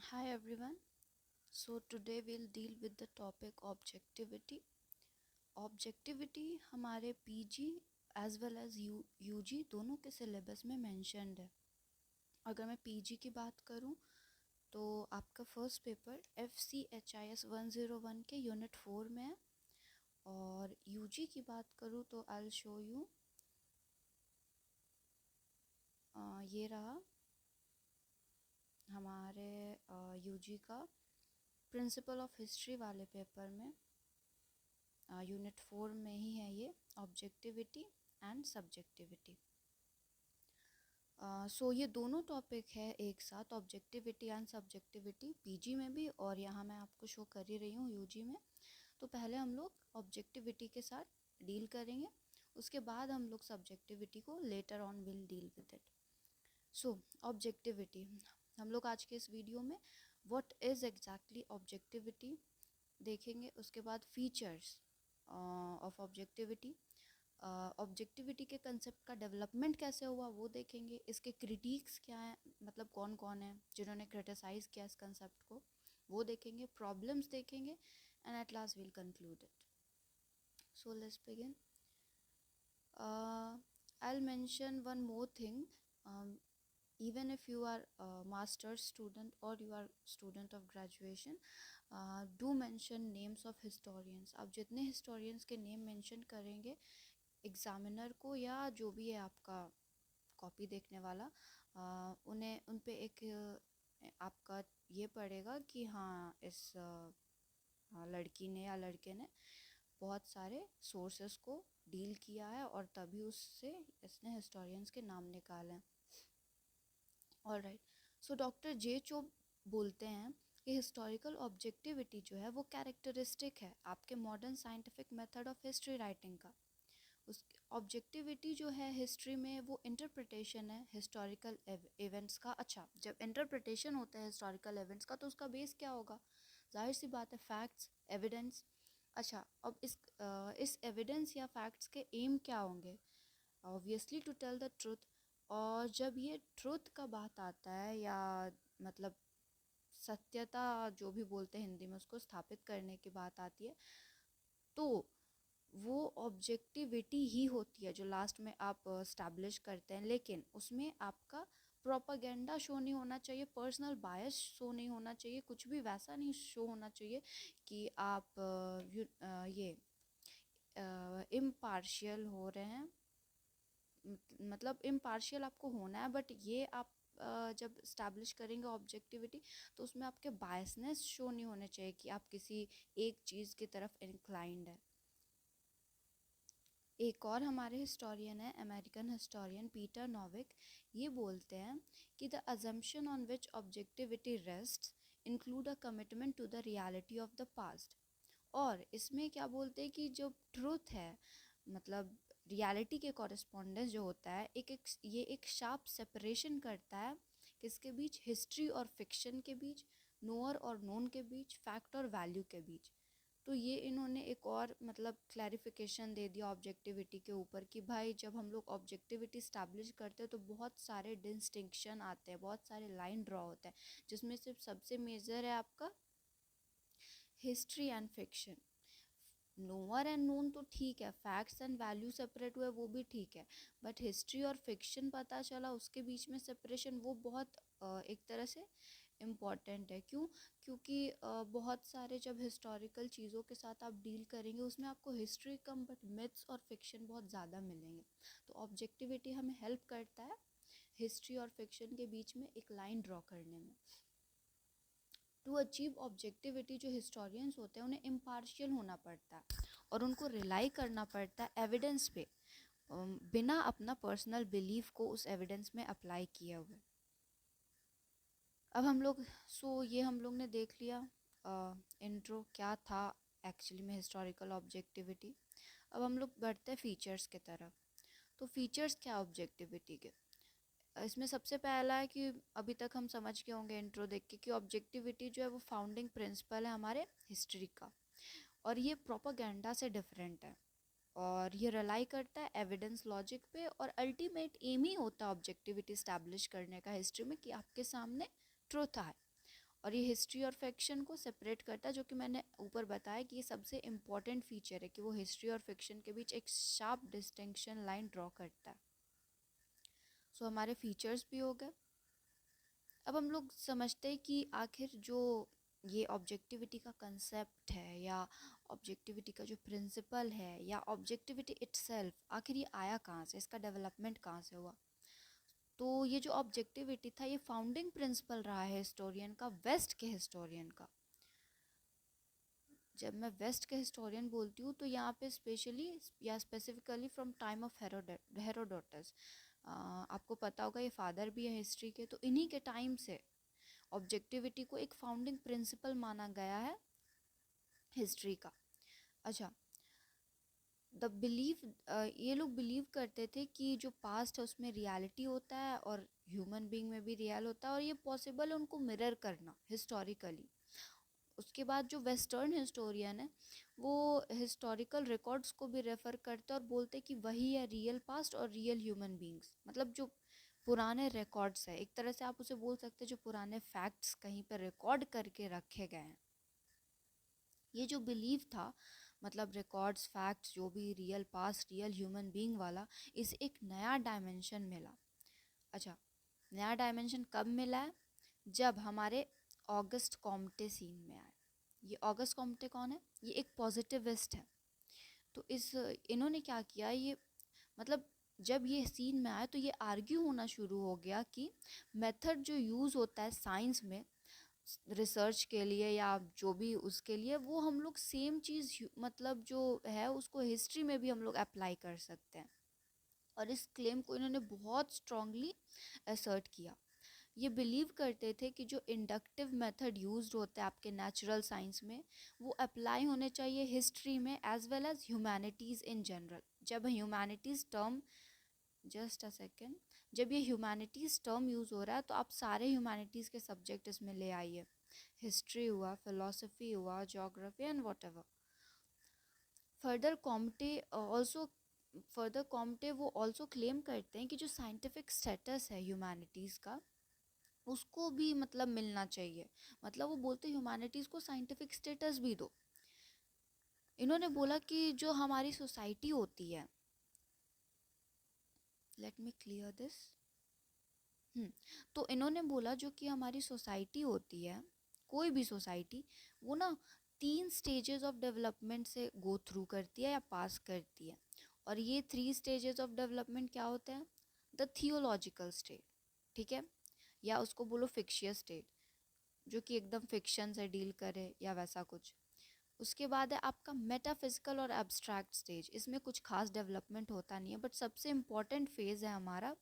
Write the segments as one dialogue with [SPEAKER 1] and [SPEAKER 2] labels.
[SPEAKER 1] Hi everyone. So today we'll deal with the topic objectivity. Objectivity हमारे PG as well as UG दोनों के syllabus में mentioned है। अगर मैं पीजी की बात करूं तो आपका फर्स्ट पेपर FCHIS 101 के यूनिट 4 में है, और यूजी की बात करूं तो आई शो यू ये रहा हमारे यूजी का प्रिंसिपल ऑफ हिस्ट्री वाले पेपर में यूनिट 4 में ही है ये ऑब्जेक्टिविटी एंड सब्जेक्टिविटी। सो ये दोनों टॉपिक है एक साथ, ऑब्जेक्टिविटी एंड सब्जेक्टिविटी पीजी में भी, और यहाँ मैं आपको शो कर ही रही हूँ यूजी में। तो पहले हम लोग ऑब्जेक्टिविटी के साथ डील करेंगे, उसके बाद हम लोग सब्जेक्टिविटी को later on will deal with it. So objectivity हम लोग आज के इस वीडियो में व्हाट इज़ एग्जैक्टली ऑब्जेक्टिविटी देखेंगे, उसके बाद फीचर्स ऑफ ऑब्जेक्टिविटी, ऑब्जेक्टिविटी के कंसेप्ट का डेवलपमेंट कैसे हुआ वो देखेंगे, इसके क्रिटिक्स क्या हैं, मतलब कौन कौन है जिन्होंने क्रिटिसाइज़ किया इस कंसेप्ट को वो देखेंगे, प्रॉब्लम्स देखेंगे, and at last will conclude it. So let's begin. I'll mention one more thing. Even if you are a master's student or you are student of graduation, do mention names of historians. आप जितने historians के name mention करेंगे examiner को या जो भी है आपका कॉपी देखने वाला, उन्हें उन पे एक आपका ये पड़ेगा कि हाँ इस लड़की ने या लड़के ने बहुत सारे सोर्सेस को डील किया है और तभी उससे इसने हिस्टोरियंस के नाम निकाले हैं। ऑलराइट, सो डॉक्टर जे चोप बोलते हैं कि हिस्टोरिकल ऑब्जेक्टिविटी जो है वो कैरेक्टरिस्टिक है आपके modern scientific method of history writing का। उस ऑब्जेक्टिविटी जो है हिस्ट्री में वो इंटरप्रिटेशन है हिस्टोरिकल इवेंट्स का। अच्छा, जब इंटरप्रिटेशन होता है हिस्टोरिकल इवेंट्स का तो उसका बेस क्या होगा? जाहिर सी बात है फैक्ट्स, एविडेंस। अच्छा, अब इस एविडेंस या फैक्ट्स के एम क्या होंगे? Obviously to tell the truth. और जब ये ट्रुथ का बात आता है या मतलब सत्यता जो भी बोलते हैं हिंदी में, उसको स्थापित करने की बात आती है, तो वो ऑब्जेक्टिविटी ही होती है जो लास्ट में आप स्टैब्लिश करते हैं। लेकिन उसमें आपका प्रोपागेंडा शो नहीं होना चाहिए, पर्सनल बायस शो नहीं होना चाहिए, कुछ भी वैसा नहीं शो होना चाहिए कि आप ये इम्पार्शियल हो रहे हैं। मतलब इम्पार्शियल आपको होना है, बट ये आप जब स्टैब्लिश करेंगे ऑब्जेक्टिविटी तो उसमें आपके बायसनेस शो नहीं होने चाहिए कि आप किसी एक चीज़ की तरफ इंक्लाइंड है। एक और हमारे हिस्टोरियन है अमेरिकन हिस्टोरियन पीटर नोविक, ये बोलते हैं कि the assumption on which objectivity rests include a commitment to the reality of the past. और इसमें क्या बोलते हैं कि जो ट्रूथ है मतलब रियलिटी के कॉरेस्पॉन्डेंस जो होता है ये एक शार्प सेपरेशन करता है किसके बीच? हिस्ट्री और फिक्शन के बीच, नोअर और नोन के बीच, फैक्ट और वैल्यू के बीच। तो ये इन्होंने एक और मतलब क्लैरिफिकेशन दे दिया ऑब्जेक्टिविटी के ऊपर कि भाई जब हम लोग ऑब्जेक्टिविटी स्टैब्लिश करते हैं तो बहुत सारे डिस्टिंक्शन आते हैं, बहुत सारे लाइन ड्रॉ होते हैं, जिसमें सिर्फ सबसे मेजर है आपका history and fiction. Knower and known तो ठीक है, फैक्ट्स एंड वैल्यू सेपरेट हुए वो भी ठीक है, बट हिस्ट्री और फिक्शन पता चला उसके बीच में सेपरेशन, वो बहुत एक तरह से इम्पॉर्टेंट है। क्यों? क्योंकि बहुत सारे जब हिस्टोरिकल चीज़ों के साथ आप डील करेंगे उसमें आपको हिस्ट्री कम बट मिथ्स और फिक्शन बहुत ज़्यादा मिलेंगे। तो ऑब्जेक्टिविटी हमें हेल्प करता है हिस्ट्री और फिक्शन के बीच में एक लाइन ड्रॉ करने में। टू अचीव ऑब्जेक्टिविटी जो हिस्टोरियंस होते हैं उन्हें इम्पार्शियल होना पड़ता है और उनको रिलाई करना पड़ता है एविडेंस पे, बिना अपना पर्सनल बिलीफ को उस एविडेंस में अप्लाई किए हुए। अब हम लोग ये हम लोग ने देख लिया इंट्रो क्या था एक्चुअली में हिस्टोरिकल ऑब्जेक्टिविटी। अब हम लोग बढ़ते हैं फीचर्स की तरफ। तो फीचर्स क्या ऑब्जेक्टिविटी के? इसमें सबसे पहला है कि अभी तक हम समझ गए होंगे इंट्रो देख के कि ऑब्जेक्टिविटी जो है वो फाउंडिंग प्रिंसिपल है हमारे हिस्ट्री का, और ये प्रोपागेंडा से डिफरेंट है और ये रिलाई करता है एविडेंस लॉजिक पे, और अल्टीमेट एम ही होता है ऑब्जेक्टिविटी स्टैब्लिश करने का हिस्ट्री में कि आपके सामने ट्रुथ आए। और ये हिस्ट्री और फिक्शन को सेपरेट करता है, जो कि मैंने ऊपर बताया कि ये सबसे इम्पॉर्टेंट फीचर है कि वो हिस्ट्री और फिक्शन के बीच एक शार्प डिस्टिंक्शन लाइन ड्रॉ करता है। सो हमारे फीचर्स भी हो गए। अब हम लोग समझते हैं कि आखिर जो ये ऑब्जेक्टिविटी का कंसेप्ट है या ऑब्जेक्टिविटी का जो प्रिंसिपल है या ऑब्जेक्टिविटी इटसेल्फ, आखिर ये आया कहाँ से, इसका डेवलपमेंट कहाँ से हुआ। तो ये जो ऑब्जेक्टिविटी था ये फाउंडिंग प्रिंसिपल रहा है हिस्टोरियन का, वेस्ट के हिस्टोरियन का। जब मैं वेस्ट के हिस्टोरियन बोलती हूँ तो यहाँ पे स्पेशली या specifically from time of Herodotus, आपको पता होगा ये फादर भी है हिस्ट्री के, तो इन्हीं के टाइम से ऑब्जेक्टिविटी को एक फाउंडिंग प्रिंसिपल माना गया है हिस्ट्री का। अच्छा, द बिलीव ये लोग बिलीव करते थे कि जो पास्ट है उसमें रियलिटी होता है और ह्यूमन बीइंग में भी रियल होता है, और ये पॉसिबल है उनको मिरर करना हिस्टोरिकली। उसके बाद जो वेस्टर्न हिस्टोरियन है वो हिस्टोरिकल रिकॉर्ड्स को भी रेफर करते हैं और बोलते हैं कि वही है रियल पास्ट और रियल ह्यूमन बीइंग्स, मतलब जो पुराने रिकॉर्ड्स है, एक तरह से आप उसे बोल सकते हैं जो पुराने फैक्ट्स कहीं पर रिकॉर्ड करके रखे गए हैं। ये जो बिलीव था, मतलब रिकॉर्ड्स, फैक्ट्स, जो भी real past real human being वाला, इसे एक नया डायमेंशन मिला। अच्छा, नया डायमेंशन कब मिला है? जब हमारे ऑगस्ट कॉम्टे सीन में आए। ये ऑगस्ट कॉम्टे कौन है? ये एक पॉजिटिविस्ट है। तो इन्होंने क्या किया, ये मतलब जब ये सीन में आया तो ये आर्ग्यू होना शुरू हो गया कि मेथड जो यूज़ होता है साइंस में रिसर्च के लिए या जो भी उसके लिए, वो हम लोग सेम चीज़ मतलब जो है उसको हिस्ट्री में भी हम लोग अप्लाई कर सकते हैं। और इस क्लेम को इन्होंने बहुत स्ट्रांगली असर्ट किया। ये बिलीव करते थे कि जो इंडक्टिव मेथड यूज्ड होता है आपके नेचुरल साइंस में, वो अप्लाई होने चाहिए हिस्ट्री में as well as humanities in general. जब humanities term, just a second, जब ये ह्यूमैनिटीज़ टर्म यूज़ हो रहा है तो आप सारे ह्यूमैनिटीज़ के सब्जेक्ट इसमें ले आइए, हिस्ट्री हुआ, फिलोसफी हुआ, geography and what ever. Further Comte वो ऑल्सो क्लेम करते हैं कि जो साइंटिफिक स्टेटस है ह्यूमैनिटीज़ का उसको भी मतलब मिलना चाहिए। मतलब वो बोलते ह्यूमैनिटीज़ को साइंटिफिक स्टेटस भी दो। इन्होंने बोला कि जो हमारी सोसाइटी होती है, लेट मी क्लियर दिस। तो इन्होंने बोला जो कि हमारी सोसाइटी होती है, कोई भी सोसाइटी, वो ना 3 स्टेजेस ऑफ डेवलपमेंट से गो थ्रू करती है या पास करती है। और ये 3 स्टेजेस ऑफ डेवलपमेंट क्या होते हैं? द थियोलॉजिकल स्टेट, ठीक है, या उसको बोलो फिक्शियस स्टेट, जो कि एकदम फिक्शन से डील करे या वैसा कुछ। उसके बाद है आपका मेटाफिजिकल और एब्स्ट्रैक्ट स्टेज, इसमें कुछ खास डेवलपमेंट होता नहीं है, बट सबसे इम्पॉर्टेंट फेज है हमारा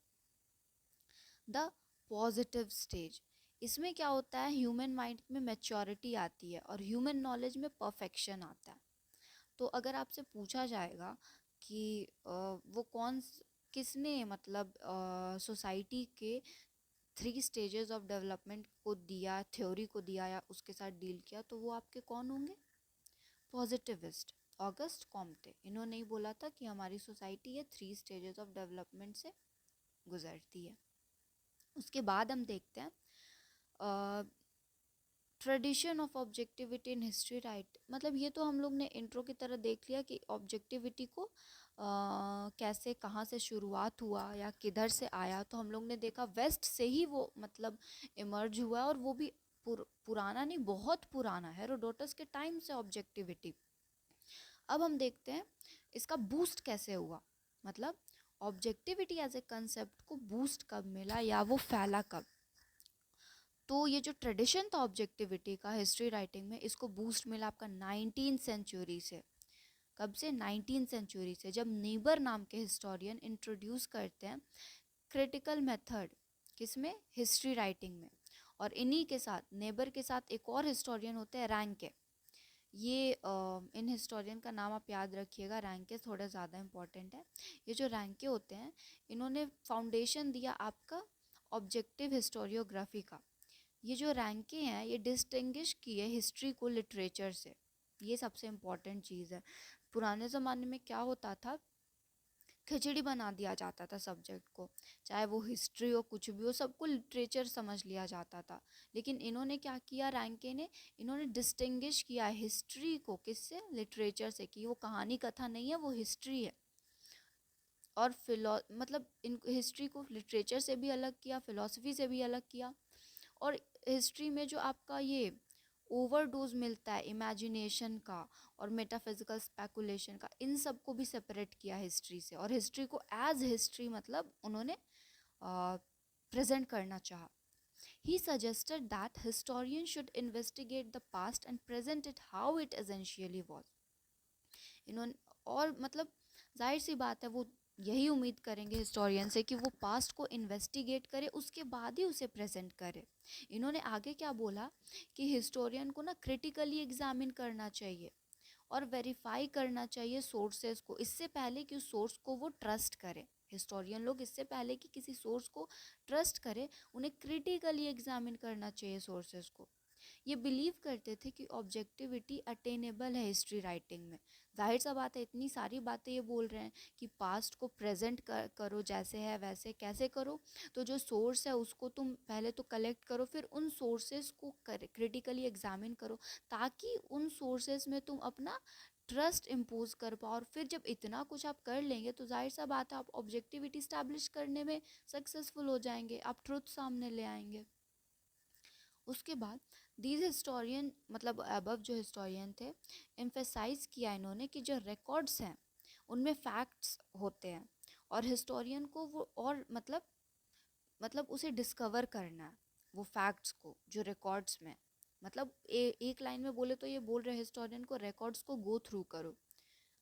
[SPEAKER 1] द पॉजिटिव स्टेज। इसमें क्या होता है, ह्यूमन माइंड में मैच्योरिटी आती है और ह्यूमन नॉलेज में परफेक्शन आता है। तो अगर आपसे पूछा जाएगा कि वो किसने मतलब सोसाइटी के 3 स्टेजेस ऑफ डेवलपमेंट को दिया, थ्योरी को दिया या उसके साथ डील किया, तो वो आपके कौन होंगे? Positivist, August Comte. इन्होंने ही बोला था कि हमारी सोसाइटी ये 3 स्टेजेस ऑफ डेवलपमेंट से गुजरती है। उसके बाद हम देखते हैं tradition of objectivity in history right. मतलब ये तो हम लोग ने इंट्रो की तरह देख लिया कि ऑब्जेक्टिविटी को कैसे, कहाँ से शुरुआत हुआ या किधर से आया। तो हम लोग ने देखा वेस्ट से ही वो मतलब इमर्ज हुआ, और वो भी पुराना नहीं, बहुत पुराना, हेरोडोटस के टाइम से ऑब्जेक्टिविटी। अब हम देखते हैं इसका बूस्ट कैसे हुआ, मतलब ऑब्जेक्टिविटी एज ए कंसेप्ट को बूस्ट कब मिला या वो फैला कब। तो ये जो ट्रेडिशन था ऑब्जेक्टिविटी का हिस्ट्री राइटिंग में, इसको बूस्ट मिला आपका 19th सेंचुरी से। कब से? 19th सेंचुरी से, जब नीबर नाम के हिस्टोरियन इंट्रोड्यूस करते हैं क्रिटिकल मेथड, किसमें? हिस्ट्री राइटिंग में। और इन्हीं के साथ, नेबर के साथ एक और हिस्टोरियन होते हैं रैंके। ये इन हिस्टोरियन का नाम आप याद रखिएगा, रैंके थोड़ा ज़्यादा इंपॉर्टेंट है। ये जो रैंके होते हैं, इन्होंने फाउंडेशन दिया आपका ऑब्जेक्टिव हिस्टोरियोग्राफी का। ये जो रैंके हैं ये डिस्टिंग्विश किए हिस्ट्री को लिटरेचर से, ये सबसे इम्पॉर्टेंट चीज़ है। पुराने ज़माने में क्या होता था खिचड़ी बना दिया जाता था सब्जेक्ट को, चाहे वो हिस्ट्री हो कुछ भी हो, सबको लिटरेचर समझ लिया जाता था। लेकिन इन्होंने क्या किया, रैंके ने, इन्होंने डिस्टिंग्विश किया हिस्ट्री को किससे, लिटरेचर से, कि वो कहानी कथा नहीं है, वो हिस्ट्री है। और मतलब इन हिस्ट्री को लिटरेचर से भी अलग किया, फिलोसफी से भी अलग किया। और हिस्ट्री में जो आपका ये ओवरडोज मिलता है इमेजिनेशन का और मेटाफिजिकल स्पेकुलेशन का, इन सब को भी सेपरेट किया हिस्ट्री से, और हिस्ट्री को एज हिस्ट्री मतलब उन्होंने प्रेजेंट करना चाहा। He suggested that historian should investigate the past and present it how it essentially was. इन्होंने, और मतलब जाहिर सी बात है वो यही उम्मीद करेंगे हिस्टोरियन से कि वो पास्ट को इन्वेस्टिगेट करे, उसके बाद ही उसे प्रेजेंट करे। इन्होंने आगे क्या बोला कि हिस्टोरियन को ना क्रिटिकली एग्जामिन करना चाहिए और वेरीफाई करना चाहिए सोर्सेज को, इससे पहले कि उस सोर्स को वो ट्रस्ट करे। हिस्टोरियन लोग इससे पहले कि किसी सोर्स को ट्रस्ट करे, उन्हें क्रिटिकली एग्जामिन करना चाहिए सोर्सेज को। ये बिलीव करते थे कि ऑब्जेक्टिविटी अटेनेबल है हिस्ट्री राइटिंग में। जाहिर सा बात है, इतनी सारी बातें ये बोल रहे हैं कि पास्ट को प्रेजेंट करो जैसे है वैसे, कैसे करो, तो जो सोर्स है उसको तुम पहले तो कलेक्ट करो, फिर उन सोर्सेज को क्रिटिकली एग्जामिन करो, ताकि उन सोर्सेज में तुम अपना ट्रस्ट इम्पोज कर पाओ। और फिर जब इतना कुछ आप कर लेंगे तो जाहिर सा बात है आप ऑब्जेक्टिविटी स्टैब्लिश करने में सक्सेसफुल हो जाएंगे, आप ट्रुथ सामने ले आएंगे। उसके बाद दीज हिस्टोरियन मतलब अबव जो हिस्टोरियन थे, एम्फेसाइज किया इन्होंने कि जो रिकॉर्ड्स हैं उनमें फैक्ट्स होते हैं, और हिस्टोरियन को वो और मतलब उसे डिस्कवर करना है वो फैक्ट्स को जो रिकॉर्ड्स में, मतलब एक लाइन में बोले तो ये बोल रहे हिस्टोरियन को रिकॉर्ड्स को गो थ्रू करो।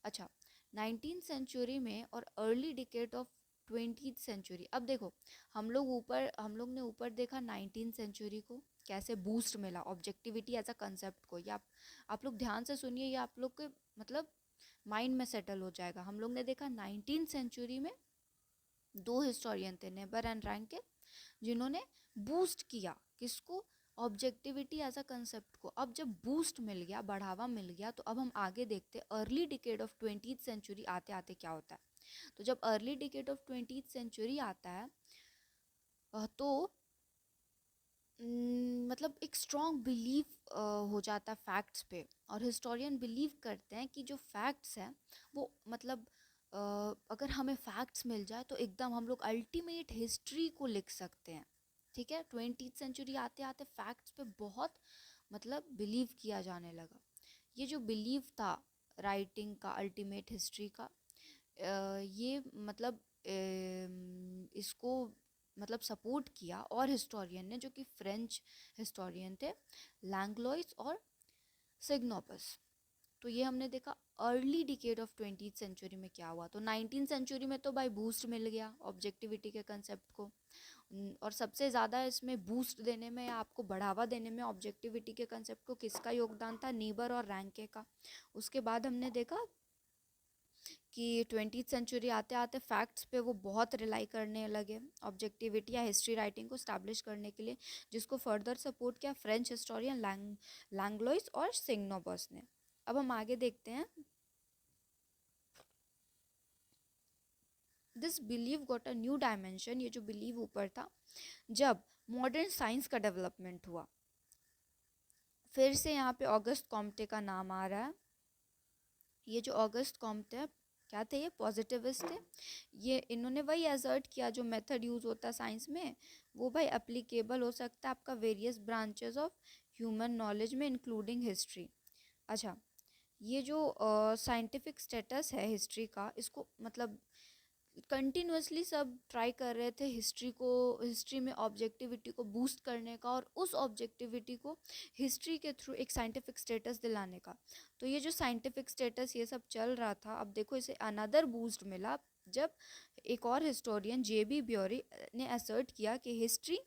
[SPEAKER 1] अच्छा, 19th सेंचुरी में और early decade of 20th century, अब देखो हम लोग ने ऊपर देखा 19th सेंचुरी को कैसे बूस्ट मिला ऑब्जेक्टिविटी एज अ कंसेप्ट को। या आप लोग ध्यान से सुनिए, ये आप लोग के मतलब माइंड में सेटल हो जाएगा। हम लोग ने देखा 19th सेंचुरी में दो हिस्टोरियन थे, नेबर एंड रैंके, जिन्होंने बूस्ट किया किसको, ऑब्जेक्टिविटी एज अ कंसेप्ट को। अब जब बूस्ट मिल गया, बढ़ावा मिल गया, तो अब हम आगे देखते early decade of 20th century आते आते क्या होता है। तो जब early decade of 20th century आता है तो मतलब एक स्ट्रॉन्ग बिलीव हो जाता है फैक्ट्स पे, और हिस्टोरियन बिलीव करते हैं कि जो फैक्ट्स हैं वो मतलब अगर हमें फैक्ट्स मिल जाए तो एकदम हम लोग अल्टीमेट हिस्ट्री को लिख सकते हैं। ठीक है, 20th सेंचुरी आते आते फैक्ट्स पे बहुत मतलब बिलीव किया जाने लगा। ये जो बिलीव था राइटिंग का, अल्टीमेट हिस्ट्री का, ये मतलब इसको मतलब सपोर्ट किया और हिस्टोरियन ने, जो कि फ्रेंच हिस्टोरियन थे, लैंग्लॉयस और सिग्नोपस। तो ये हमने देखा early decade of 20th century में क्या हुआ। तो 19th सेंचुरी में तो भाई बूस्ट मिल गया ऑब्जेक्टिविटी के कंसेप्ट को, और सबसे ज़्यादा इसमें बूस्ट देने में, आपको बढ़ावा देने में ऑब्जेक्टिविटी के कंसेप्ट को किसका योगदान था, नीबर और रैंके का। उसके बाद हमने देखा कि 20th सेंचुरी आते आते फैक्ट्स पे वो बहुत रिलाई करने लगे ऑब्जेक्टिविटी या हिस्ट्री राइटिंग को स्टैब्लिश करने के लिए, जिसको फर्दर सपोर्ट किया फ्रेंच हिस्टोरियन लैंग्लॉयस और सिग्नोबस ने। अब हम आगे देखते हैं। This believe got a new dimension, ये जो बिलीव ऊपर था जब मॉडर्न साइंस का डेवलपमेंट हुआ। फिर से यहाँ पे ऑगस्ट कॉम्टे का नाम आ रहा है। ये जो ऑगस्ट कॉम्टे क्या थे, ये पॉजिटिविस्ट थे। ये इन्होंने वही एजर्ट किया जो मेथड यूज़ होता है साइंस में, वो भाई अप्लीकेबल हो सकता है आपका various branches of human knowledge में इंक्लूडिंग हिस्ट्री। अच्छा, ये जो साइंटिफिक स्टेटस है हिस्ट्री का, इसको मतलब कंटिन्यूसली सब ट्राई कर रहे थे हिस्ट्री में ऑब्जेक्टिविटी को बूस्ट करने का, और उस ऑब्जेक्टिविटी को हिस्ट्री के थ्रू एक साइंटिफिक स्टेटस दिलाने का। तो ये जो साइंटिफिक स्टेटस ये सब चल रहा था, अब देखो इसे अनदर बूस्ट मिला जब एक और हिस्टोरियन जे.बी. ब्योरी ने असर्ट किया कि हिस्ट्री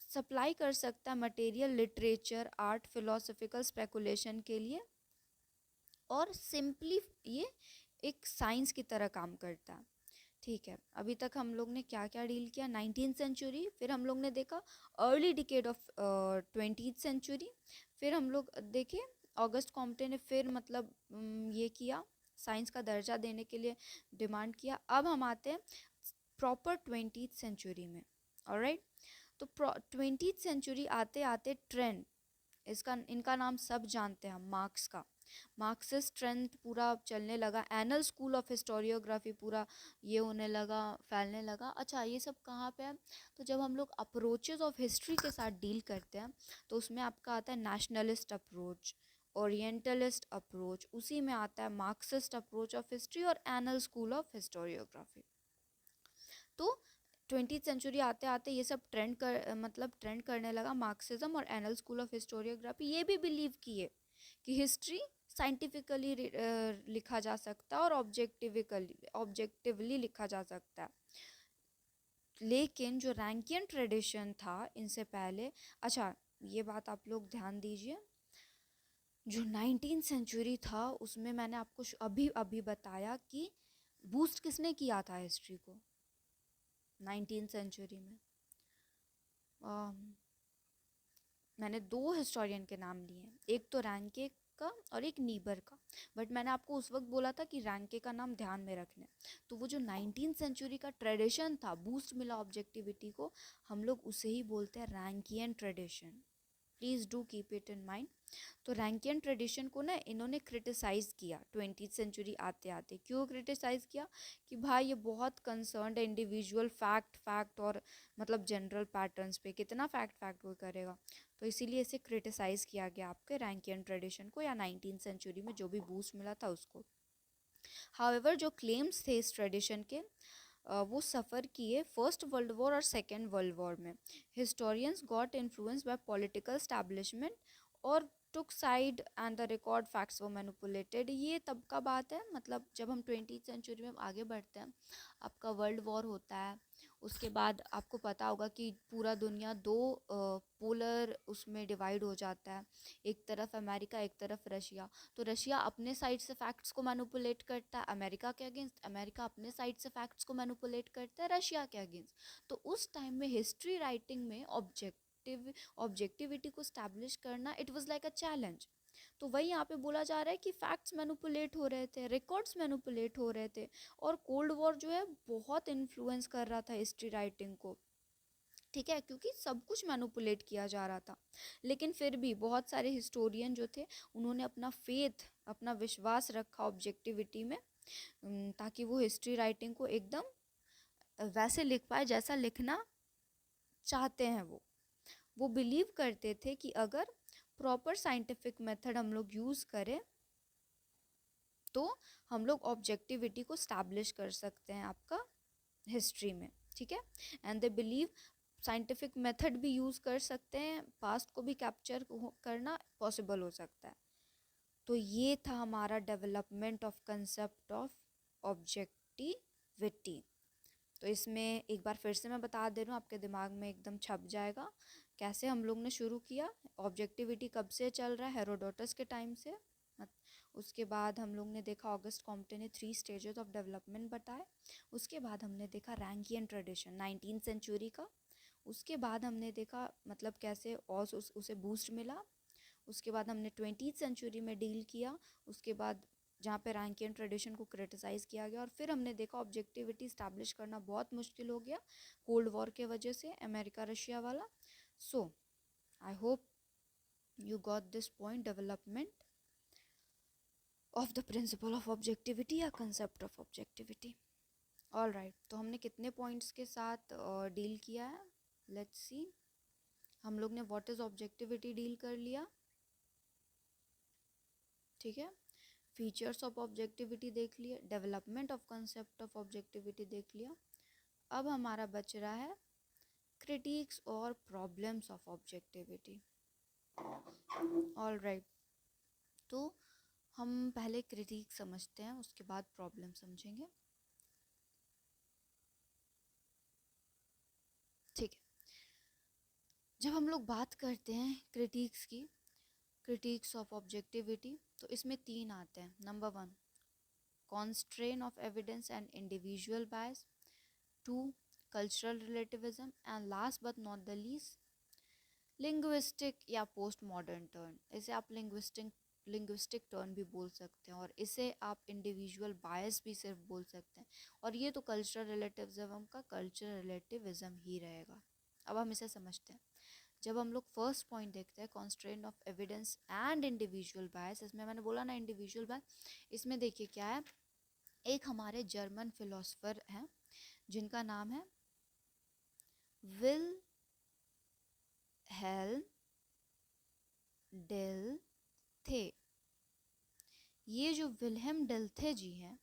[SPEAKER 1] सप्लाई कर सकता है material literature, art, philosophical speculation के लिए, और सिंपली ये एक साइंस की तरह काम करता है। ठीक है, अभी तक हम लोग ने क्या क्या डील किया, 19th सेंचुरी, फिर हम लोग ने देखा early decade of 20th century, फिर हम लोग देखे ऑगस्ट कॉम्टे ने फिर मतलब ये किया साइंस का दर्जा देने के लिए डिमांड किया। अब हम आते हैं प्रॉपर 20th सेंचुरी में। ऑलराइट, तो 20th सेंचुरी आते आते ट्रेंड, इसका इनका नाम सब जानते हैं, मार्क्स का, मार्क्सिस्ट ट्रेंड पूरा चलने लगा। एनल स्कूल ऑफ हिस्टोरियोग्राफी पूरा ये होने लगा, फैलने लगा। अच्छा, ये सब कहाँ पे है? तो जब हम लोग अप्रोचेज ऑफ हिस्ट्री के साथ डील करते हैं तो उसमें आपका आता है नेशनलिस्ट अप्रोच, ओरिएंटलिस्ट अप्रोच, उसी में आता है मार्क्सिस्ट अप्रोच ऑफ हिस्ट्री और एनल स्कूल ऑफ हिस्टोरियोग्राफी। तो 20th सेंचुरी आते आते ये सब ट्रेंड करने लगा। मार्क्सिज्म और एनल स्कूल ऑफ हिस्टोरियोग्राफी ये भी बिलीव किए कि हिस्ट्री साइंटिफिकली लिखा जा सकता है और ऑब्जेक्टिवली लिखा जा सकता है। लेकिन जो रैंकियन ट्रेडिशन था इनसे पहले, अच्छा ये बात आप लोग ध्यान दीजिए, जो 19th सेंचुरी था उसमें मैंने आपको अभी अभी बताया कि बूस्ट किसने किया था हिस्ट्री को 19th सेंचुरी में। मैंने 2 हिस्टोरियन के नाम लिए हैं, एक तो रैंके का और एक नीबर का, बट मैंने आपको उस वक्त बोला था कि रैंके का नाम ध्यान में रखने। तो वो जो 19th सेंचुरी का ट्रेडिशन था, बूस्ट मिला ऑब्जेक्टिविटी को, हम लोग उसे ही बोलते हैं Rankean tradition. Please do keep it in mind. तो रैंकियन ट्रेडिशन को ना इन्होंने क्रिटिसाइज़ किया 20th सेंचुरी आते आते। क्यों क्रिटिसाइज़ किया? कि भाई ये बहुत कंसर्न्ड है इंडिविजुअल फैक्ट और मतलब जनरल पैटर्न्स पे, कितना फैक्ट वो करेगा। तो इसीलिए इसे क्रिटिसाइज़ किया गया आपके रैंकियन ट्रेडिशन को, या 19th सेंचुरी में जो भी बूस्ट मिला था उसको। हाउएवर जो क्लेम्स थे इस ट्रेडिशन के वो सफ़र किए फर्स्ट वर्ल्ड वॉर और सेकेंड वर्ल्ड वॉर में। Historians got influence by political establishment और took side and the record facts वो मैनिपुलेटेड। ये तब का बात है, मतलब जब हम 20th सेंचुरी में आगे बढ़ते हैं, आपका वर्ल्ड वॉर होता है, उसके बाद आपको पता होगा कि पूरा दुनिया 2 पोलर उसमें डिवाइड हो जाता है, एक तरफ अमेरिका एक तरफ रशिया। तो रशिया अपने साइड से फैक्ट्स को मैनिपुलेट करता है अमेरिका के अगेंस्ट, अमेरिका अपने साइड से फैक्ट्स को मैनिपुलेट करता है रशिया के अगेंस्ट। तो उस टाइम में हिस्ट्री राइटिंग में ऑब्जेक्टिविटी को स्टैब्लिश करना it was like a challenge. तो वही यहाँ पे बोला जा रहा है कि फैक्ट्स मैनिपुलेट हो रहे थे, रिकॉर्ड्स मैनिपुलेट हो रहे थे, और कोल्ड वॉर जो है बहुत इन्फ्लुएंस कर रहा था हिस्ट्री राइटिंग को, ठीक है, क्योंकि सब कुछ मैनिपुलेट किया जा रहा था। लेकिन फिर भी बहुत सारे हिस्टोरियन जो थे उन्होंने अपना फेथ, अपना विश्वास रखा ऑब्जेक्टिविटी में, ताकि वो हिस्ट्री राइटिंग को एकदम वैसे लिख पाए जैसा लिखना चाहते हैं। वो बिलीव करते थे कि अगर प्रॉपर साइंटिफिक मेथड हम लोग यूज़ करें तो हम लोग ऑब्जेक्टिविटी को स्टैब्लिश कर सकते हैं आपका हिस्ट्री में, ठीक है। And they believe scientific method भी यूज़ कर सकते हैं, पास्ट को भी कैप्चर करना पॉसिबल हो सकता है। तो ये था हमारा development of concept of objectivity. तो इसमें एक बार फिर से मैं बता दे रही हूँ, आपके दिमाग में एकदम छप जाएगा कैसे हम लोग ने शुरू किया। ऑब्जेक्टिविटी कब से चल रहा है? हेरोडोटस के टाइम से। उसके बाद हम लोग ने देखा ऑगस्ट कॉम्टे ने 3 स्टेजेस ऑफ डेवलपमेंट बताए। उसके बाद हमने देखा रैंकियन ट्रेडिशन 19th सेंचुरी का। उसके बाद हमने देखा मतलब कैसे और उसे बूस्ट मिला। उसके बाद हमने 20th सेंचुरी में डील किया, उसके बाद जहाँ पे रैंकियन ट्रेडिशन को क्रिटिसाइज़ किया गया, और फिर हमने देखा ऑब्जेक्टिविटी स्टैब्लिश करना बहुत मुश्किल हो गया कोल्ड वॉर के वजह से, अमेरिका रशिया वाला। So I hope you got this point, development of the principle of objectivity या concept of objectivity. All right, तो हमने कितने पॉइंट्स के साथ डील किया है? Let's see. हम लोग ने व्हाट इज़ ऑब्जेक्टिविटी डील कर लिया, ठीक है। फीचर्स ऑफ ऑब्जेक्टिविटी देख लिए, development of concept of objectivity देख लिया। अब हमारा बच रहा है क्रिटिक्स और problems of objectivity. All right, तो हम पहले क्रिटिक समझते हैं, उसके बाद प्रॉब्लम समझेंगे, ठीक है। जब हम लोग बात करते हैं क्रिटिक्स की, क्रिटिक्स ऑफ ऑब्जेक्टिविटी, तो इसमें 3 आते हैं। Number 1, constraint of evidence and individual bias, 2, cultural relativism, and last but not the least, linguistic या post modern turn। इसे आप लिंग्विस्टिक टर्न भी बोल सकते हैं, और इसे आप इंडिविजुअल बायस भी सिर्फ बोल सकते हैं, और ये तो कल्चरल रिलेटिविज्म का कल्चरल रिलेटिविज्म ही रहेगा। अब हम इसे समझते हैं। जब हम लोग फर्स्ट पॉइंट देखते हैं, constraint of evidence and individual bias, इसमें मैंने बोला ना इंडिविजुअल बायस, इसमें देखिए क्या है, एक हमारे जर्मन फिलोसफर हैं जिनका नाम है विल हेल्म डेल थे। ये जो विल्हेम डेल्थे जी हैं,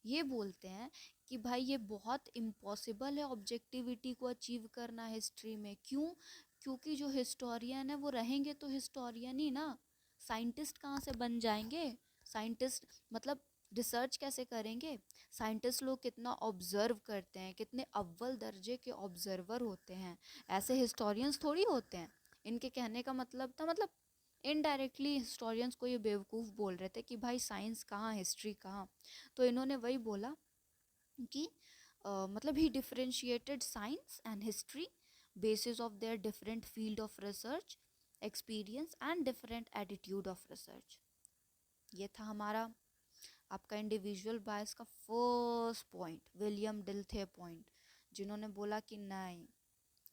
[SPEAKER 1] ये बोलते हैं कि भाई ये बहुत इम्पॉसिबल है ऑब्जेक्टिविटी को अचीव करना हिस्ट्री में। क्यों? क्योंकि जो हिस्टोरियन है वो रहेंगे तो हिस्टोरियन ही ना, साइंटिस्ट कहाँ से बन जाएंगे? साइंटिस्ट मतलब रिसर्च कैसे करेंगे? साइंटिस्ट लोग कितना ऑब्जर्व करते हैं, कितने अव्वल दर्जे के ऑब्जर्वर होते हैं, ऐसे हिस्टोरियंस थोड़ी होते हैं। इनके कहने का मतलब था, मतलब इनडायरेक्टली हिस्टोरियंस को ये बेवकूफ़ बोल रहे थे कि भाई साइंस कहाँ, हिस्ट्री कहाँ। तो इन्होंने वही बोला कि मतलब ही differentiated science and history basis of their different field of research, experience and different attitude of research. ये था हमारा आपका इंडिविजुअल बायस का first point, William Dilthey point, जिन्होंने बोला कि नहीं,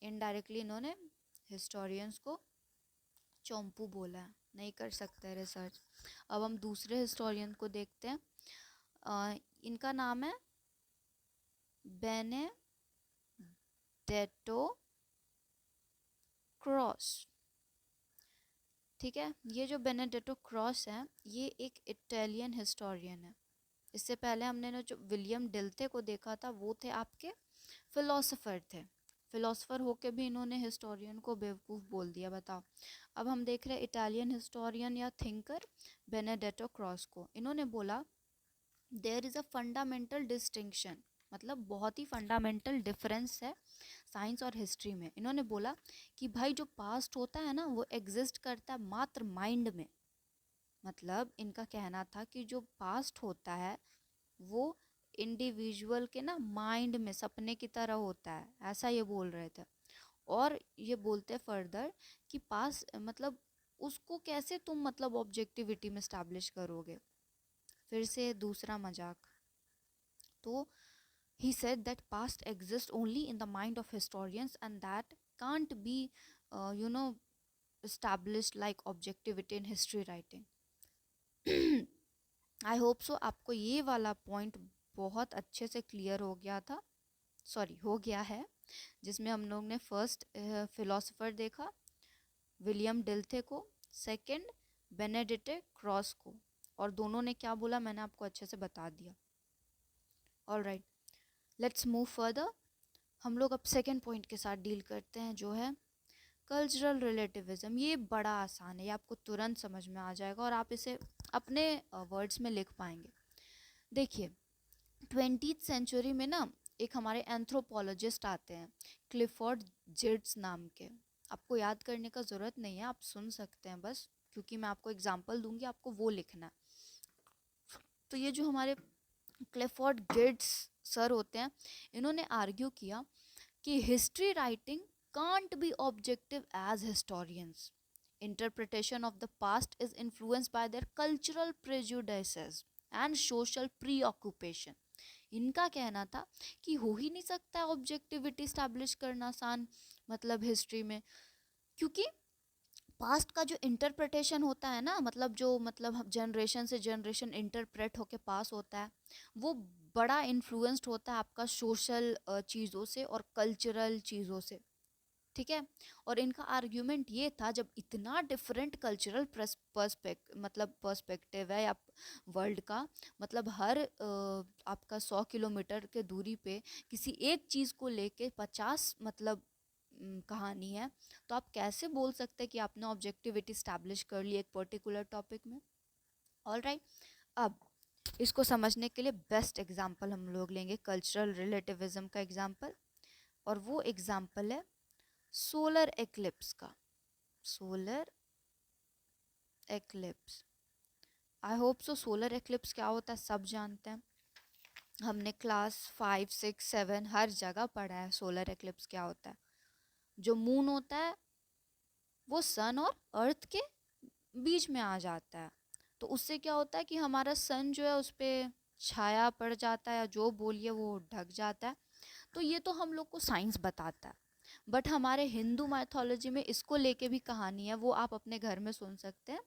[SPEAKER 1] इनडायरेक्टली इन्होंने हिस्टोरियंस को चोंपू बोला है, नहीं कर सकते रिसर्च। अब हम दूसरे हिस्टोरियन को देखते हैं, इनका नाम है बेनेडेटो क्रॉस। ठीक है, ये जो बेनेडेटो क्रॉस है ये एक इटालियन हिस्टोरियन है। इससे पहले हमने ना जो विलियम डिल्थे को देखा था वो थे आपके फिलोसोफर थे। फिलोसोफर होके भी इन्होंने हिस्टोरियन को बेवकूफ़ बोल दिया, बताओ। अब हम देख रहे हैं इटालियन हिस्टोरियन या थिंकर बेनेडेटो क्रॉस को। इन्होंने बोला there is a fundamental distinction, मतलब बहुत ही फंडामेंटल डिफरेंस है साइंस और हिस्ट्री में। इन्होंने बोला कि भाई जो पास्ट होता है ना वो एग्जिस्ट करता है मात्र माइंड में। मतलब इनका कहना था कि जो पास्ट होता है वो इंडिविजुअल के ना माइंड में सपने की तरह होता है, ऐसा ये बोल रहे थे। और ये बोलते फर्दर कि पास मतलब उसको कैसे तुम मतलब ऑब्जेक्टिविटी में स्टैब्लिश करोगे। फिर से दूसरा मजाक। तो he said that past exists only in the mind of historians and that can't be established like objectivity in history writing. I hope so आपको ये वाला पॉइंट बहुत अच्छे से क्लियर हो गया था, सॉरी हो गया है, जिसमें हम लोग ने फर्स्ट फिलोसोफर देखा विलियम डिल्थे को, सेकंड बेनेडिक्ट क्रॉस को, और दोनों ने क्या बोला मैंने आपको अच्छे से बता दिया। Alright, let's move further. हम लोग अब सेकंड पॉइंट के साथ डील करते हैं जो है कल्चरल रिलेटिविज्म। ये बड़ा आसान है, ये आपको तुरंत समझ में आ जाएगा और आप इसे अपने वर्ड्स में लिख पाएंगे। देखिए 20th सेंचुरी में ना एक हमारे एंथ्रोपोलॉजिस्ट आते हैं क्लिफोर्ड जेट्स नाम के। आपको याद करने का ज़रूरत नहीं है, आप सुन सकते हैं बस, क्योंकि मैं आपको एग्जांपल दूंगी, आपको वो लिखना है। तो ये जो हमारे क्लिफोर्ड गेट्स सर होते हैं, इन्होंने आर्ग्यू किया कि history writing can't be objective as historians. Interpretation of the past is influenced by their cultural prejudices and social preoccupation. इनका कहना था कि हो ही नहीं सकता ऑब्जेक्टिविटी स्टैब्लिश करना आसान मतलब हिस्ट्री में, क्योंकि पास्ट का जो इंटरप्रिटेशन होता है ना, मतलब जो मतलब जनरेशन से जनरेशन इंटरप्रेट होके पास होता है, वो बड़ा इन्फ्लुएंस्ड होता है आपका सोशल चीज़ों से और कल्चरल चीज़ों से। ठीक है, और इनका आर्ग्यूमेंट ये था जब इतना डिफरेंट कल्चरल पर्सपेक्टिव है आप वर्ल्ड का, मतलब हर आपका 100 किलोमीटर के दूरी पे किसी एक चीज़ को लेके 50 मतलब कहानी है, तो आप कैसे बोल सकते हैं कि आपने ऑब्जेक्टिविटी स्टैब्लिश कर ली एक पर्टिकुलर टॉपिक में। ऑलराइट, अब इसको समझने के लिए बेस्ट एग्जाम्पल हम लोग लेंगे कल्चरल रिलेटिविज्म का एग्जाम्पल, और वो एग्जाम्पल है सोलर एक्लिप्स का। Solar eclipse, I hope so solar eclipse क्या होता है सब जानते हैं, हमने क्लास 5, 6, 7 हर जगह पढ़ा है सोलर एक्लिप्स क्या होता है। जो मून होता है वो सन और अर्थ के बीच में आ जाता है, तो उससे क्या होता है कि हमारा सन जो है उस पर छाया पड़ जाता है, या जो बोलिए वो ढक जाता है। तो ये तो हम लोग को साइंस बताता है, बट हमारे हिंदू माइथोलॉजी में इसको लेके भी कहानी है, वो आप अपने घर में सुन सकते हैं।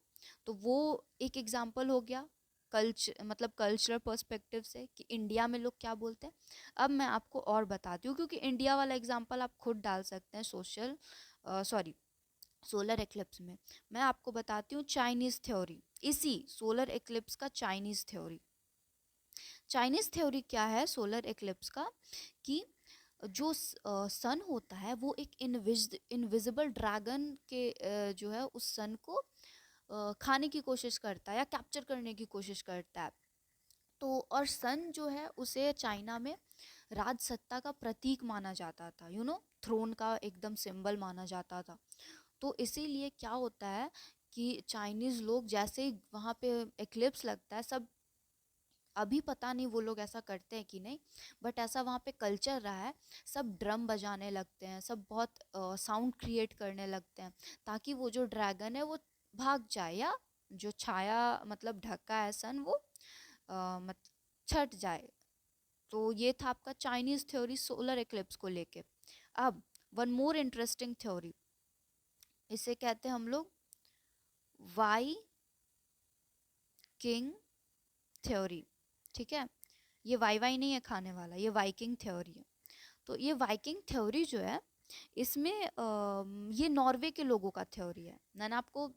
[SPEAKER 1] तो वो एक एग्जाम्पल हो गया मतलब कल्चरल पर्सपेक्टिव से कि इंडिया में लोग क्या बोलते हैं। अब मैं आपको और बताती हूँ, क्योंकि इंडिया वाला एग्जाम्पल आप खुद डाल सकते हैं सोलर एक्लिप्स में। मैं आपको बताती हूँ चाइनीज थ्योरी, इसी सोलर एक्लिप्स का चाइनीज थ्योरी। चाइनीज थ्योरी क्या है सोलर एक्लिप्स का, कि जो सन होता है वो एक इनविजिबल ड्रैगन के जो है उस सन को खाने की कोशिश करता है या कैप्चर करने की कोशिश करता है। तो और सन जो है उसे चाइना में राजसत्ता का प्रतीक माना जाता था, थ्रोन का एकदम सिंबल माना जाता था। तो इसीलिए क्या होता है कि चाइनीज लोग जैसे ही वहाँ पे एक्लिप्स लगता है, सब अभी पता नहीं वो लोग ऐसा करते हैं कि नहीं, बट ऐसा वहाँ पे कल्चर रहा है, सब ड्रम बजाने लगते हैं, सब बहुत साउंड क्रिएट करने लगते हैं, ताकि वो जो ड्रैगन है वो भाग जाए, या जो छाया मतलब ढका है सन वो मत छट जाए। तो ये था आपका चाइनीज थ्योरी सोलर एक्लिप्स को लेके। अब वन मोर इंटरेस्टिंग थ्योरी, इसे कहते हैं हम लोग वाई किंग थ्योरी। ठीक है, ये वाई वाई नहीं है खाने वाला, ये वाइकिंग थ्योरी है। तो ये वाइकिंग थ्योरी जो है इसमें ये नॉर्वे के लोगों का थ्योरी है। मैंने आपको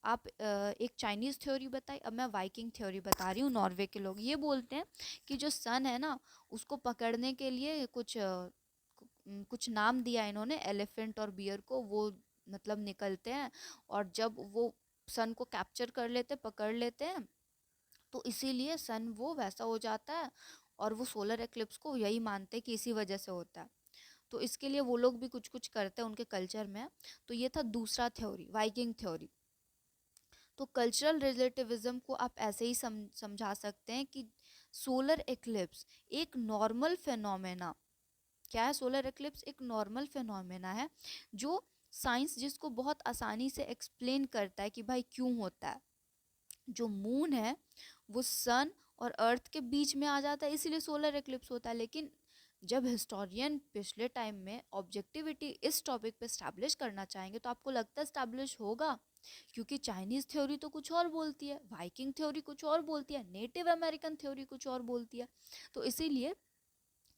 [SPEAKER 1] एक चाइनीज थ्योरी बताई, अब मैं वाइकिंग थ्योरी बता रही हूँ। नॉर्वे के लोग ये बोलते हैं कि जो सन है ना, उसको पकड़ने के लिए कुछ नाम दिया इन्होंने, एलिफेंट और बियर को, वो मतलब निकलते हैं, और जब वो सन को कैप्चर कर लेते, पकड़ लेते हैं, तो इसीलिए सन वो वैसा हो जाता है। और वो सोलर एक्लिप्स को यही मानते हैं कि इसी वजह से होता है। तो इसके लिए वो लोग भी कुछ कुछ करते हैं, उनके कल्चर में। तो ये था दूसरा थ्योरी, वाइकिंग थ्योरी। तो कल्चरल रिलेटिविज्म को आप ऐसे ही समझा सकते हैं कि सोलर एक्लिप्स एक नॉर्मल फेनोमेना, क्या है सोलर एक्लिप्स, एक नॉर्मल फेनोमेना है जो साइंस जिसको बहुत आसानी से एक्सप्लेन करता है कि भाई क्यों होता है। जो मून है वो सन और अर्थ के बीच में आ जाता है, इसीलिए सोलर एक्लिप्स होता है। लेकिन जब हिस्टोरियन पिछले टाइम में ऑब्जेक्टिविटी इस टॉपिक पे स्टैब्लिश करना चाहेंगे, तो आपको लगता है स्टैब्लिश होगा, क्योंकि चाइनीज थ्योरी तो कुछ और बोलती है, वाइकिंग थ्योरी कुछ और बोलती है, नेटिव अमेरिकन थ्योरी कुछ और बोलती है। तो इसीलिए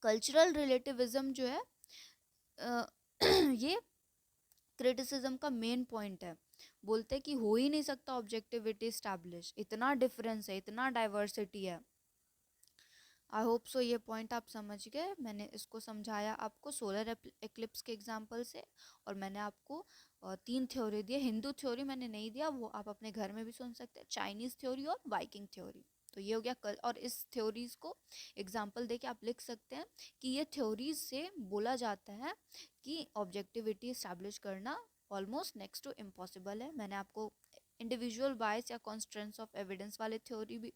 [SPEAKER 1] कल्चरल रिलेटिविज्म जो है ये क्रिटिसिज्म का मेन पॉइंट है। बोलते कि हो ही नहीं सकता ऑब्जेक्टिविटी स्टैब्लिश, इतना डिफरेंस है, इतना डाइवर्सिटी है। आई होप सो ये पॉइंट आप समझ गए। मैंने इसको समझाया आपको सोलर एक्लिप्स के एग्जांपल से, और मैंने आपको 3 थ्योरी दिए। हिंदू थ्योरी मैंने नहीं दिया, वो आप अपने घर में भी सुन सकते हैं, चाइनीज थ्योरी और वाइकिंग थ्योरी। तो ये हो गया कल। और इस थ्योरीज को एग्जाम्पल दे के आप लिख सकते हैं कि ये थ्योरीज से बोला जाता है कि ऑब्जेक्टिविटी इस्टेब्लिश करना ऑलमोस्ट नेक्स्ट टू इम्पॉसिबल है। मैंने आपको इंडिविजुअल बायस या कॉन्स्ट्रेंट्स ऑफ एविडेंस वाले थ्योरी भी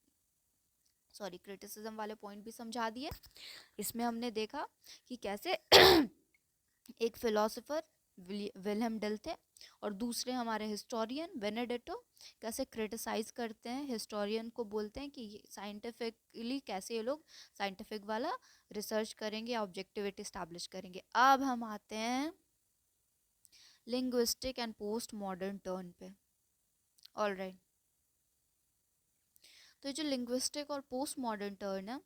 [SPEAKER 1] क्रिटिसिज्म वाले पॉइंट भी समझा दिए। इसमें हमने देखा कि कैसे एक फिलोसोफर विलियम डेल थे, और दूसरे हमारे हिस्टोरियन बेनेडिक्टो कैसे क्रिटिसाइज करते हैं हिस्टोरियन को, बोलते हैं कि साइंटिफिकली कैसे ये लोग साइंटिफिक वाला रिसर्च करेंगे, ऑब्जेक्टिविटी स्टैब्लिश करेंगे। अब हम आते हैं linguistic and post modern turn पे। ऑलराइट, तो जो लिंग्विस्टिक और पोस्ट मॉडर्न टर्न है,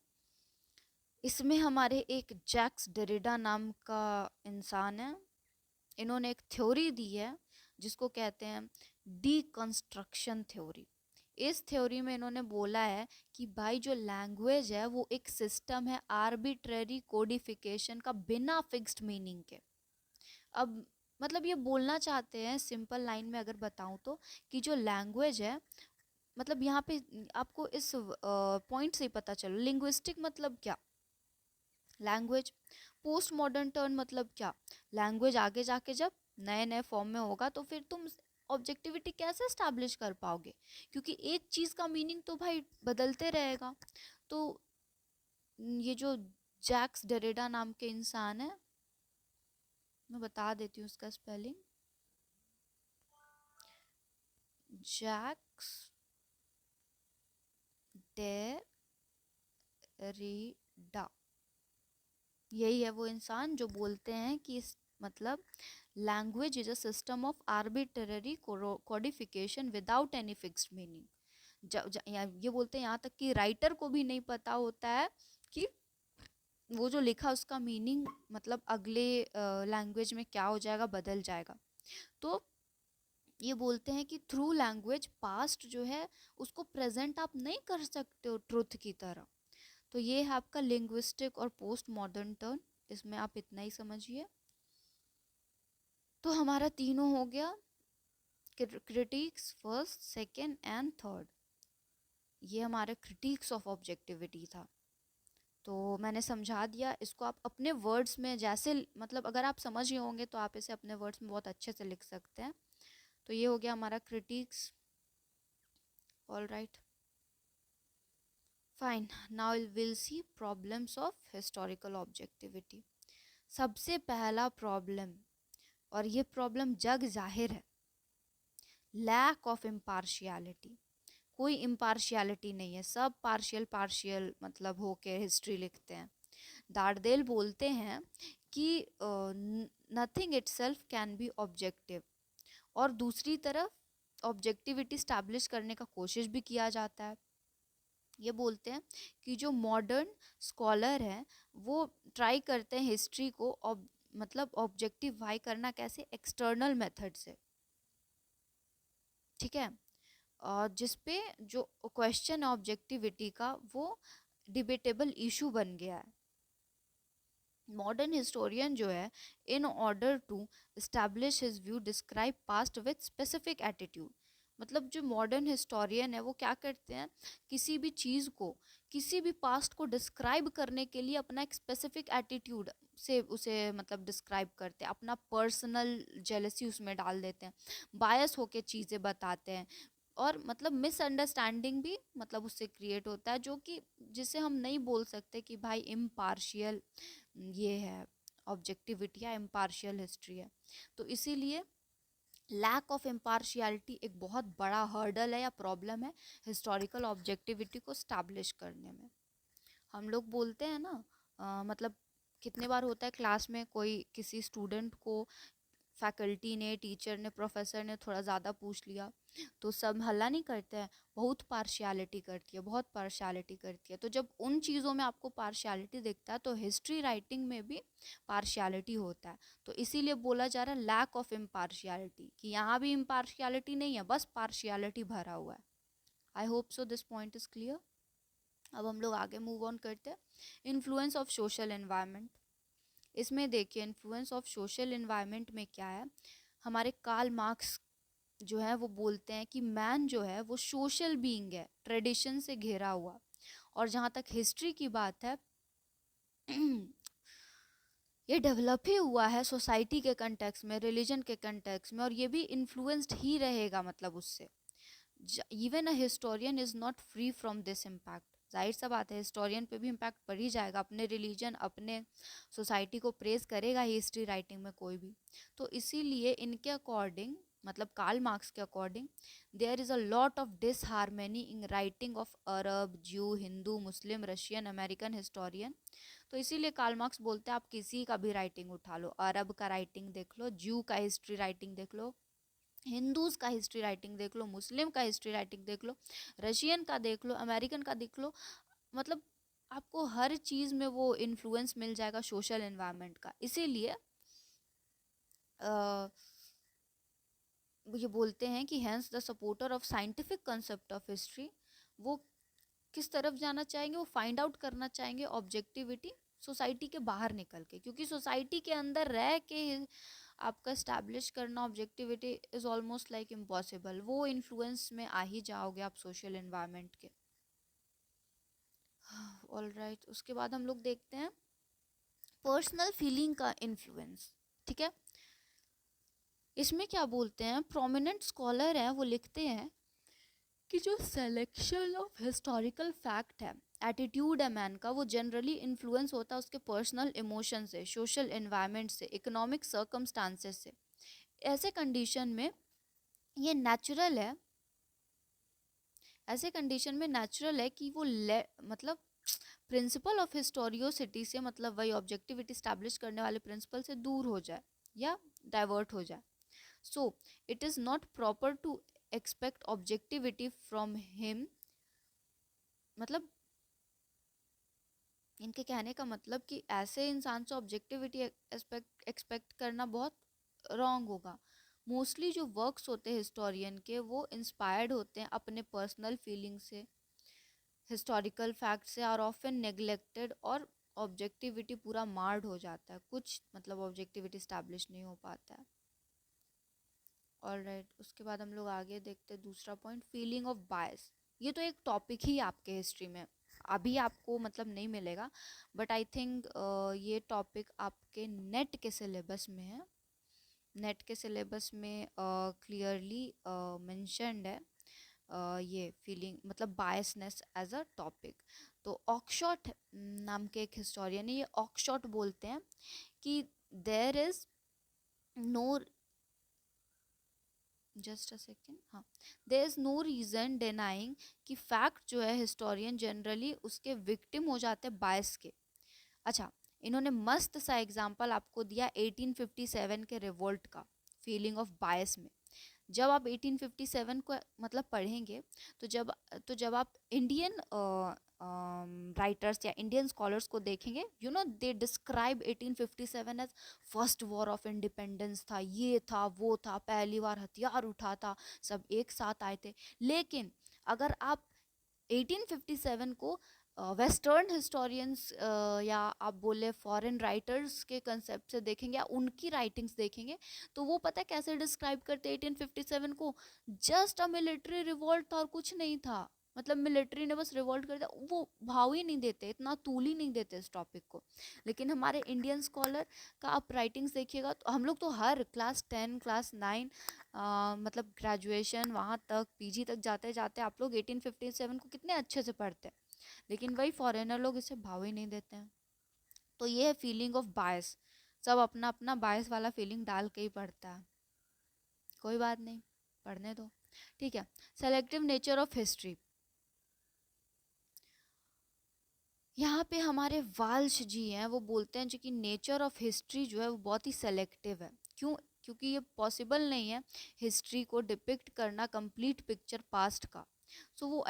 [SPEAKER 1] इसमें हमारे एक जैक्स डेरिडा नाम का इंसान है। इन्होंने एक थ्योरी दी है जिसको कहते हैं डीकंस्ट्रक्शन थ्योरी। इस थ्योरी में इन्होंने बोला है कि भाई जो लैंग्वेज है वो एक सिस्टम है आर्बिट्रेरी कोडिफिकेशन का, बिना फिक्स्ड मीनिंग के। अब मतलब ये बोलना चाहते हैं सिंपल लाइन में अगर बताऊं तो, कि जो लैंग्वेज है, मतलब यहाँ पे आपको इस पॉइंट से ही पता चलो लिंग्विस्टिक मतलब क्या, लैंग्वेज। पोस्ट मॉडर्न टर्न मतलब क्या, लैंग्वेज आगे जाके जब नए नए फॉर्म में होगा तो फिर तुम ऑब्जेक्टिविटी कैसे स्टैब्लिश कर पाओगे, क्योंकि एक चीज का मीनिंग तो भाई बदलते रहेगा। तो ये जो जैक्स डेरिडा नाम के इंसान है, मैं बता देती हूँ उसका स्पेलिंग, जैक्स डेरिडा, यही है वो इंसान जो बोलते हैं कि मतलब language is a system of arbitrary codification without any fixed meaning. ये बोलते हैं यहाँ तक कि राइटर को भी नहीं पता होता है कि वो जो लिखा उसका मीनिंग मतलब अगले लैंग्वेज में क्या हो जाएगा, बदल जाएगा। तो ये बोलते हैं कि थ्रू लैंग्वेज पास्ट जो है उसको प्रेजेंट आप नहीं कर सकते हो ट्रुथ की तरह। तो ये है आपका लिंग्विस्टिक और पोस्ट मॉडर्न टर्न, इसमें आप इतना ही समझिए। तो हमारा तीनों हो गया, critics first, second and third. ये हमारा क्रिटिक्स ऑफ ऑब्जेक्टिविटी था। तो मैंने समझा दिया इसको, आप अपने वर्ड्स में जैसे मतलब अगर आप समझ गए होंगे तो आप इसे अपने वर्ड्स में बहुत अच्छे से लिख सकते हैं। तो ये हो गया हमारा critics. All right, fine, now will see problems of historical objectivity. सबसे पहला प्रॉब्लम, और ये प्रॉब्लम जग जाहिर है, लैक ऑफ इम्पार्शियलिटी। कोई इम्पार्शियलिटी नहीं है, सब पार्शियल पार्शियल मतलब होके हिस्ट्री लिखते हैं। डार्डेल बोलते हैं कि nothing itself can be objective, और दूसरी तरफ ऑब्जेक्टिविटी स्टैब्लिश करने का कोशिश भी किया जाता है। ये बोलते हैं कि जो मॉडर्न स्कॉलर हैं वो ट्राई करते हैं हिस्ट्री को मतलब ऑब्जेक्टिवाई करना, कैसे, एक्सटर्नल मेथड से, ठीक है। और जिसपे जो क्वेश्चन ऑब्जेक्टिविटी का वो डिबेटेबल इशू बन गया है। मॉडर्न हिस्टोरियन जो है, in order to establish his view describe past with specific attitude. मतलब जो मॉडर्न हिस्टोरियन है वो क्या करते हैं, किसी भी चीज़ को, किसी भी पास्ट को डिस्क्राइब करने के लिए अपना एक स्पेसिफिक एटीट्यूड से उसे मतलब डिस्क्राइब करते हैं, अपना पर्सनल जेलसी उसमें डाल देते हैं, बायस होके चीज़ें बताते हैं, और मतलब मिसअंडरस्टैंडिंग भी मतलब उससे क्रिएट होता है, जो कि जिसे हम नहीं बोल सकते कि भाई इम्पार्शियल ये है ऑब्जेक्टिविटी या इम्पार्शियल हिस्ट्री है। तो इसीलिए लैक ऑफ इम्पार्शियलिटी एक बहुत बड़ा हर्डल है या प्रॉब्लम है हिस्टोरिकल ऑब्जेक्टिविटी को स्टैब्लिश करने में। हम लोग बोलते हैं ना मतलब कितने बार होता है क्लास में कोई किसी स्टूडेंट को फैकल्टी ने, टीचर ने, प्रोफेसर ने थोड़ा ज़्यादा पूछ लिया तो सब हल्ला नहीं करते हैं, बहुत पार्शियलिटी करती है, बहुत पार्शियलिटी करती है। तो जब उन चीज़ों में आपको पार्शियलिटी दिखता है तो हिस्ट्री राइटिंग में भी पार्शियलिटी होता है। तो इसीलिए बोला जा रहा है लैक ऑफ इम्पार्शियलिटी, कि यहाँ भी इम्पार्शियलिटी नहीं है, बस पार्शियलिटी भरा हुआ है। I hope so this point is clear. अब हम लोग आगे मूव ऑन करते हैं। Influence of social environment. इसमें देखिए इन्फ्लुएंस ऑफ सोशल एनवायरनमेंट में क्या है, हमारे कार्ल मार्क्स जो है वो बोलते हैं कि मैन जो है वो सोशल बीइंग है, ट्रेडिशन से घिरा हुआ। और जहाँ तक हिस्ट्री की बात है ये डेवलप ही हुआ है सोसाइटी के कंटेक्स में, रिलीजन के कंटेक्स में, और ये भी इन्फ्लुएंस्ड ही रहेगा मतलब उससे। Even a historian is not free from this impact. जाहिर सा बात है हिस्टोरियन पे भी इम्पैक्ट पड़ ही जाएगा, अपने रिलीजन अपने सोसाइटी को प्रेस करेगा हिस्ट्री राइटिंग में कोई भी। तो इसीलिए इनके अकॉर्डिंग मतलब कार्ल मार्क्स के according there is a lot of disharmony in writing of Arab, Jew, Hindu, Muslim, Russian, American historian. तो इसीलिए कार्ल मार्क्स बोलते हैं आप किसी का भी राइटिंग उठा लो, अरब का राइटिंग देख लो, ज्यू का हिस्ट्री राइटिंग देख लो, हिंदूज का हिस्ट्री राइटिंग देख लो, मुस्लिम का हिस्ट्री राइटिंग देख लो, रशियन का देख लो, अमेरिकन का देख लो, मतलब आपको हर चीज़ में वो इन्फ्लुएंस मिल जाएगा सोशल एनवायरनमेंट का। इसीलिए ये बोलते हैं कि hence the supporter of scientific concept of history, वो किस तरफ जाना चाहेंगे, वो फाइंड आउट करना चाहेंगे ऑब्जेक्टिविटी सोसाइटी के बाहर निकल के, क्योंकि सोसाइटी के अंदर रह के आपका स्टैब्लिश करना objectivity is almost like impossible. वो इन्फ्लुएंस में आ ही जाओगे आप सोशल एनवायरनमेंट के। ऑल राइट, उसके बाद हम लोग देखते हैं पर्सनल फीलिंग का इन्फ्लुएंस। ठीक है, इसमें क्या बोलते हैं, प्रोमिनेंट स्कॉलर हैं वो लिखते हैं कि जो सेलेक्शन ऑफ हिस्टोरिकल फैक्ट है, एटीट्यूड है मैन का, वो जनरली इन्फ्लुएंस होता है उसके पर्सनल इमोशन से, सोशल एनवायरनमेंट से, इकोनॉमिक सर्कमस्टांसेस से। ऐसे कंडीशन में ये नेचुरल है ऐसे कंडीशन में नेचुरल है कि वो मतलब प्रिंसिपल ऑफ हिस्टोरियोसिटी से, मतलब वही ऑब्जेक्टिविटी स्टैब्लिश करने वाले प्रिंसिपल से दूर हो जाए या डाइवर्ट हो जाए. So it is not proper to expect objectivity from him. मतलब इनके कहने का मतलब कि ऐसे इंसान से ऑब्जेक्टिविटी एक्सपेक्ट करना बहुत रॉन्ग होगा. मोस्टली जो वर्क्स होते हैं हिस्टोरियन के, वो इंस्पायर्ड होते हैं अपने पर्सनल फीलिंग से, हिस्टोरिकल फैक्ट से, और ऑफन नेग्लेक्टेड, और ऑब्जेक्टिविटी पूरा मार्ड हो जाता है, कुछ मतलब ऑब्जेक्टिविटी स्टैब्लिश नहीं हो पाता है. ऑलराइट, उसके बाद हम लोग आगे देखते हैं दूसरा पॉइंट, फीलिंग ऑफ बायस. ये तो एक टॉपिक ही आपके हिस्ट्री में अभी आपको मतलब नहीं मिलेगा, बट आई थिंक ये टॉपिक आपके नेट के सिलेबस में है. नेट के सिलेबस में क्लियरली मेंशन्ड है ये फीलिंग, मतलब बायसनेस एज अ टॉपिक. तो ऑक्सशॉट नाम के एक हिस्टोरियन है, ये ऑक्सशॉट बोलते हैं कि there is no, just a second, हाँ, there is no reason denying कि फैक्ट जो है हिस्टोरियन जनरली उसके विक्टिम हो जाते हैं बायस के. अच्छा, इन्होंने मस्त सा एग्जाम्पल आपको दिया 1857 के रिवोल्ट का, फीलिंग ऑफ बायस में. जब आप 1857 को मतलब पढ़ेंगे, तो जब आप इंडियन राइटर्स या इंडियन स्कॉलर्स को देखेंगे, you know they describe 1857 as first war of independence था, ये था वो था, पहली बार हथियार उठा था, सब एक साथ आए थे. लेकिन अगर आप 1857 को वेस्टर्न हिस्टोरियंस या आप बोले फॉरेन राइटर्स के कंसेप्ट से देखेंगे या उनकी राइटिंग्स देखेंगे, तो वो पता है कैसे डिस्क्राइब करते 1857 को, जस्ट अ मिलिट्री रिवॉल्ट था और कुछ नहीं था. मतलब मिलिट्री ने बस रिवॉल्ट कर दिया, वो भाव ही नहीं देते, इतना तूल ही नहीं देते इस टॉपिक को. लेकिन हमारे इंडियन स्कॉलर का आप राइटिंग्स देखिएगा, तो हम लोग तो हर क्लास 10 क्लास 9 मतलब ग्रेजुएशन वहाँ तक पीजी तक जाते जाते आप लोग 1857 को कितने अच्छे से पढ़ते हैं, लेकिन वही फॉरेनर लोग इसे भाव ही नहीं देते हैं. तो ये है फीलिंग ऑफ बायस. सब अपना अपना बायस वाला फीलिंग डाल के ही पढ़ता है. कोई बात नहीं, पढ़ने दो, ठीक है. Selective nature of history. यहाँ पे हमारे वाल्श जी हैं, वो बोलते हैं जो कि नेचर ऑफ हिस्ट्री जो है वो बहुत ही सेलेक्टिव है. क्यों? क्योंकि ये पॉसिबल नहीं है हिस्ट्री को डिपिक्ट करना कंप्लीट पिक्चर पास्ट का. सो वो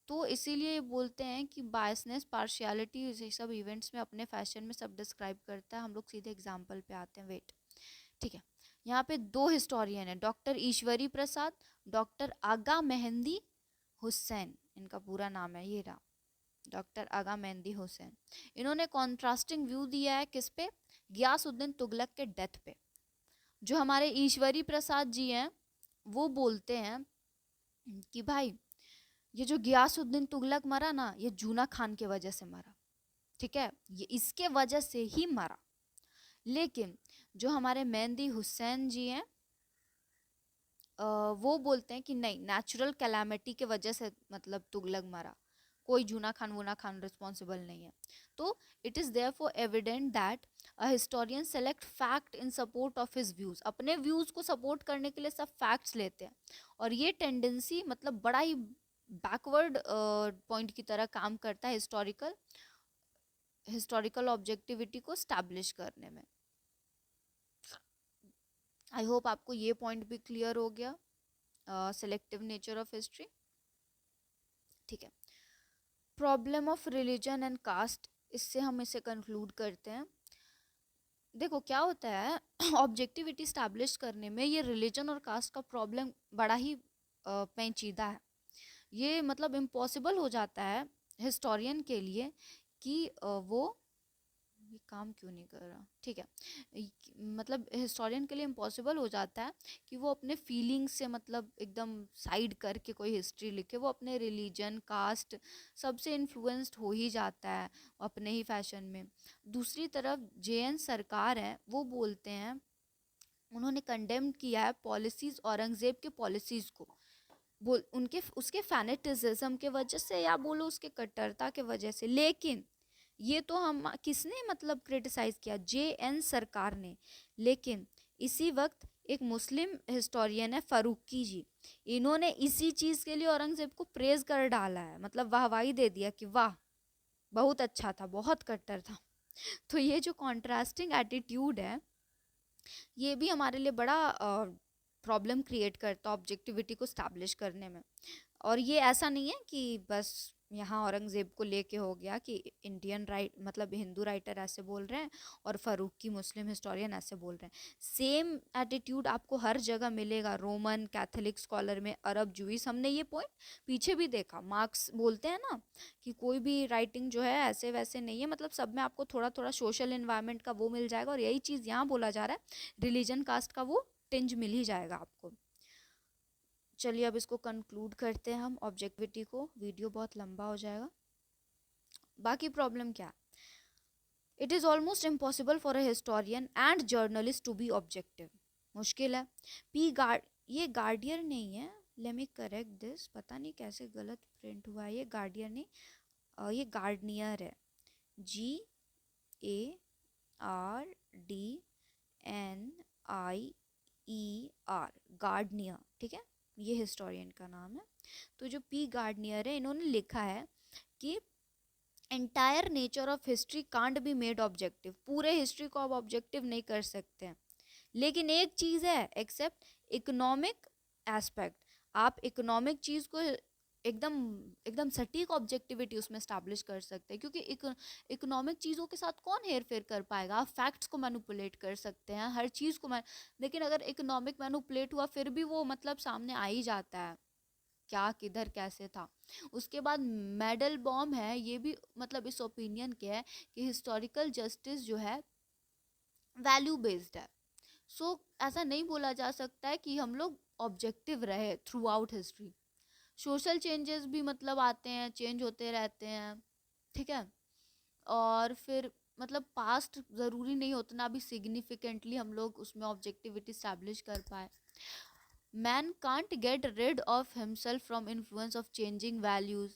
[SPEAKER 1] तो इसीलिए ये बोलते हैं कि बायसनेस, पार्शियलिटी ये सब इवेंट्स में अपने फैशन में सब डिस्क्राइब करता है. हम लोग सीधे एग्जाम्पल पे आते हैं, वेट, ठीक है. यहाँ पे दो हिस्टोरियन है, डॉक्टर ईश्वरी प्रसाद, डॉक्टर आगा मेहंदी हुसैन, इनका पूरा नाम है ये रहा, डॉक्टर आगा मेहंदी हुसैन. इन्होंने कॉन्ट्रास्टिंग व्यू दिया है किस पे, गियासुद्दीन तुगलक के डेथ पे. जो हमारे ईश्वरी प्रसाद जी हैं वो बोलते हैं कि भाई ये जो गियासुद्दीन तुगलक मरा ना, ये जूना खान के वजह से मरा, ठीक है, ये इसके वजह से ही मरा. लेकिन जो हमारे मेहंदी हुसैन जी हैं वो बोलते हैं कि नहीं, नेचुरल कैलामिटी के वजह से मतलब तुगलक मरा, कोई जूना खान वूना खान रिस्पॉन्सिबल नहीं है. तो it is there for evident that a historian select fact in support of his views. अपने व्यूज को सपोर्ट करने के लिए सब फैक्ट्स लेते हैं, और ये टेंडेंसी मतलब बड़ा ही बैकवर्ड पॉइंट की तरह काम करता है हिस्टोरिकल ऑब्जेक्टिविटी को स्टैब्लिश करने में. आई होप आपको ये पॉइंट भी क्लियर हो गया, सेलेक्टिव नेचर ऑफ हिस्ट्री, ठीक है. Problem of religion and caste, इससे हम इसे कंक्लूड करते हैं. देखो क्या होता है ऑब्जेक्टिविटी स्टैब्लिश करने में ये रिलीजन और कास्ट का प्रॉब्लम बड़ा ही पेचीदा है. ये मतलब इम्पॉसिबल हो जाता है हिस्टोरियन के लिए कि वो, ये काम क्यों नहीं कर रहा, ठीक है, मतलब हिस्टोरियन के लिए इम्पॉसिबल हो जाता है कि वो अपने फीलिंग्स से मतलब एकदम साइड करके कोई हिस्ट्री लिखे. वो अपने रिलीजन, कास्ट सबसे इन्फ्लुएंस्ड हो ही जाता है अपने ही फैशन में. दूसरी तरफ जेएन सरकार है, वो बोलते हैं, उन्होंने कंडेम किया है पॉलिसीज, औरंगजेब के पॉलिसीज को, बोल उनके उसके फैनेटिज्म के वजह से या बोलो उसके कट्टरता के वजह से. लेकिन ये तो हम किसने मतलब क्रिटिसाइज किया, जेएन सरकार ने. लेकिन इसी वक्त एक मुस्लिम हिस्टोरियन है फरूकी जी, इन्होंने इसी चीज़ के लिए औरंगजेब को प्रेज कर डाला है, मतलब वाहवाही दे दिया कि वाह बहुत अच्छा था, बहुत कट्टर था। तो ये जो कॉन्ट्रास्टिंग एटीट्यूड है ये भी हमारे लिए बड़ा प्रॉब्लम क्रिएट करता ऑब्जेक्टिविटी को स्टैब्लिश करने में। और ये ऐसा नहीं है कि बस यहाँ औरंगजेब को लेके हो गया कि इंडियन राइट मतलब हिंदू राइटर ऐसे बोल रहे हैं और फारूकी मुस्लिम हिस्टोरियन ऐसे बोल रहे हैं। सेम एटीट्यूड आपको हर जगह मिलेगा, रोमन कैथोलिक स्कॉलर में, अरब जूइस। हमने ये पॉइंट पीछे भी देखा, मार्क्स बोलते हैं ना कि कोई भी राइटिंग जो है ऐसे वैसे नहीं है, मतलब सब में आपको थोड़ा थोड़ा सोशल इन्वायरमेंट का वो मिल जाएगा। और यही चीज़ यहाँ बोला जा रहा है, रिलीजन कास्ट का वो टिंज मिल ही जाएगा आपको। चलिए अब इसको कंक्लूड करते हैं हम ऑब्जेक्टिविटी को, वीडियो बहुत लंबा हो जाएगा। बाकी प्रॉब्लम क्या, it is almost impossible for a historian and journalist to be objective. मुश्किल है। ये गार्डियर नहीं है, लेट मी करेक्ट दिस, पता नहीं कैसे गलत प्रिंट हुआ है, ये गार्डियर नहीं, ये गार्डनियर है, GARDNIER, गार्डनियर, ठीक है, ये हिस्टोरियन का नाम है। तो जो पी गार्डनियर है इन्होंने लिखा है कि entire nature of history can't be made objective, पूरे हिस्ट्री को आप ऑब्जेक्टिव नहीं कर सकते हैं। लेकिन एक चीज़ है, एक्सेप्ट इकोनॉमिक एस्पेक्ट, आप इकोनॉमिक चीज़ को एकदम एकदम सटीक ऑब्जेक्टिविटी उसमें स्टैब्लिश कर सकते हैं, क्योंकि इकोनॉमिक चीज़ों के साथ कौन हेर फेर कर पाएगा। आप फैक्ट्स को मैनिपुलेट कर सकते हैं, हर चीज़ को लेकिन अगर इकोनॉमिक मैनिपुलेट हुआ फिर भी वो मतलब सामने आ ही जाता है क्या किधर कैसे था। उसके बाद मेडल बॉम है, ये भी मतलब इस ओपिनियन के है कि हिस्टोरिकल जस्टिस जो है वैल्यू बेस्ड है। सो ऐसा नहीं बोला जा सकता है कि हम लोग ऑब्जेक्टिव रहे through out history. Social changes भी मतलब आते हैं, चेंज होते रहते हैं, ठीक है। और फिर मतलब पास्ट ज़रूरी नहीं उतना भी सिग्निफिकेंटली हम लोग उसमें ऑब्जेक्टिविटी स्टैब्लिश कर पाए। Man can't get rid of himself from influence of changing values.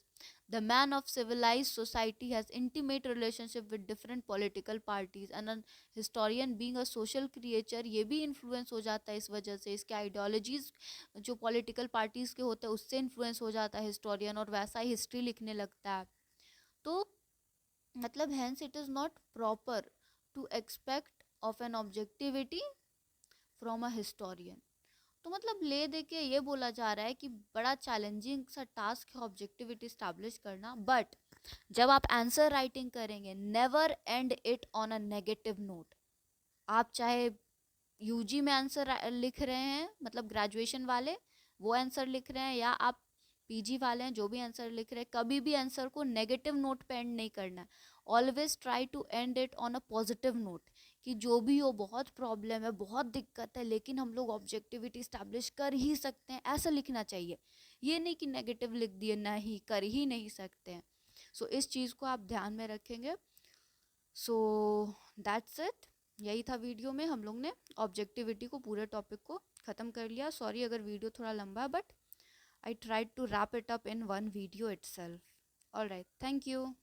[SPEAKER 1] The man of civilized society has intimate relationship with different political parties, and a historian being a social creature ये भी influence हो जाता है इस वजह से, इसके ideologies जो political parties के होते हैं उससे influence हो जाता है historian, और वैसा ही history लिखने लगता है। तो मतलब hence it is not proper to expect of an objectivity from a historian। तो मतलब ले दे के ये बोला जा रहा है कि बड़ा चैलेंजिंग सा टास्क है ऑब्जेक्टिविटी स्टैब्लिश करना, बट जब आप आंसर राइटिंग करेंगे never and it on a negative note. आप चाहे यूजी में आंसर लिख रहे हैं, मतलब ग्रेजुएशन वाले वो आंसर लिख रहे हैं, या आप पीजी वाले हैं जो भी आंसर लिख रहे हैं, कभी भी आंसर को नेगेटिव नोट पे एंड नहीं करना है। Always try to end it on a positive note कि जो भी हो बहुत प्रॉब्लम है, बहुत दिक्कत है, लेकिन हम लोग ऑब्जेक्टिविटी स्टैब्लिश कर ही सकते हैं, ऐसा लिखना चाहिए। ये नहीं कि नेगेटिव लिख दिए, नहीं कर ही नहीं सकते हैं। सो इस चीज़ को आप ध्यान में रखेंगे। सो दैट्स इट, यही था वीडियो में। हम लोग ने ऑब्जेक्टिविटी को पूरे टॉपिक को ख़त्म कर लिया। सॉरी अगर वीडियो थोड़ा लंबा है, but I tried to wrap it up in one video itself. All right, thank you.